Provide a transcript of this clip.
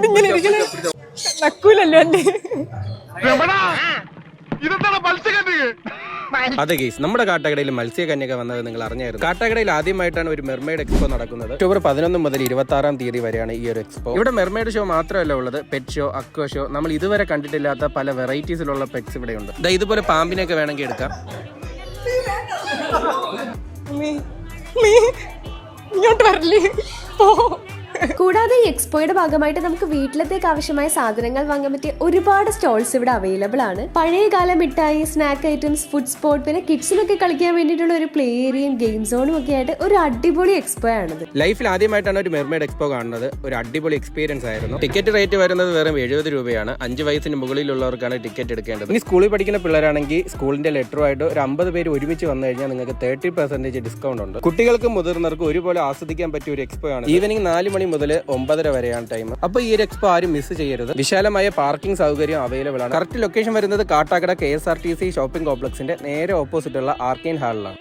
ഇങ്ങനെ ഇരിക്കണേ നക്കൂലല്ലോ എന്റെ. അതെ ഗൈസ്, നമ്മുടെ കാട്ടാക്കടയിൽ മത്സ്യകന്യക വന്നത് നിങ്ങൾ അറിഞ്ഞായിരുന്നു. കാട്ടാക്കടയിൽ ആദ്യമായിട്ടാണ് ഒരു മെർമെയ്ഡ് എക്സ്പോ നടക്കുന്നത്. ഒക്ടോബർ 11 മുതൽ 26 തീയതി വരെയാണ് ഈ ഒരു എക്സ്പോ. ഇവിടെ മെർമെയ്ഡ് ഷോ മാത്രമല്ല ഉള്ളത്, പെറ്റ് ഷോ, അക്വ ഷോ, നമ്മൾ ഇതുവരെ കണ്ടിട്ടില്ലാത്ത പല വെറൈറ്റീസിലുള്ള പെറ്റ്സ് ഇവിടെ ഉണ്ട്. ഇതുപോലെ പാമ്പിനെയൊക്കെ വേണമെങ്കിൽ എടുക്കാം. ഇങ്ങോട്ട് വരല്ലേ. കൂടാതെ ഈ എക്സ്പോയുടെ ഭാഗമായിട്ട് നമുക്ക് വീട്ടിലത്തേക്ക് ആവശ്യമായ സാധനങ്ങൾ വാങ്ങാൻ പറ്റിയ ഒരുപാട് സ്റ്റോൾസ് ഇവിടെ അവൈലബിൾ ആണ്. പഴയകാല മിഠായി, സ്നാക്ക് ഐറ്റംസ്, ഫുഡ് സ്പോട്ട്, പിന്നെ കിഡ്സിനൊക്കെ കളിക്കാൻ വേണ്ടിയിട്ടുള്ള ഒരു പ്ലേ ഏരിയയും ഗെയിം സോണും ഒക്കെ ആയിട്ട് ഒരു അടിപൊളി എക്സ്പോ ആണിത്. ലൈഫിൽ ആദ്യമായിട്ടാണ് ഒരു മെർമെയ്ഡ് എക്സ്പോ കാണുന്നത്. ഒരു അടിപൊളി എക്സ്പീരിയൻസ് ആയിരുന്നു. ടിക്കറ്റ് റേറ്റ് വരുന്നത് വെറും 70 രൂപയാണ്. 5 വയസ്സിന് മുകളിലുള്ളവർക്കാണ് ടിക്കറ്റ് എടുക്കേണ്ടത്. ഇനി സ്കൂളിൽ പഠിക്കുന്ന പിള്ളേരാണെങ്കിൽ സ്കൂളിന്റെ ലെറ്ററുമായിട്ട് ഒരു 50 പേര് ഒരുമിച്ച് വന്നു കഴിഞ്ഞാൽ നിങ്ങൾക്ക് 30% ഡിസ്കൗണ്ട് ഉണ്ട്. കുട്ടികൾക്കും മുതിർന്നവർക്കും ഒരുപോലെ ആസ്വദിക്കാൻ പറ്റിയ ഒരു എക്സ്പോ ആണ്. ഈവനിങ് 4 മണി മുതൽ 9:30 വരെയാണ് ടൈം. അപ്പോൾ ഈ ഒരു എക്സ്പോ ആരും മിസ് ചെയ്യരുത്. വിശാലമായ പാർക്കിംഗ് സൗകര്യം അവൈലബിൾ ആണ്. കറക്റ്റ് ലൊക്കേഷൻ വരുന്നത് കാട്ടാക്കട KSRTC ഷോപ്പിംഗ് കോംപ്ലക്സിന്റെ നേരെ ഓപ്പോസിറ്റ് ഉള്ള ആർക്കെയിൻ ഹാളിലാണ്.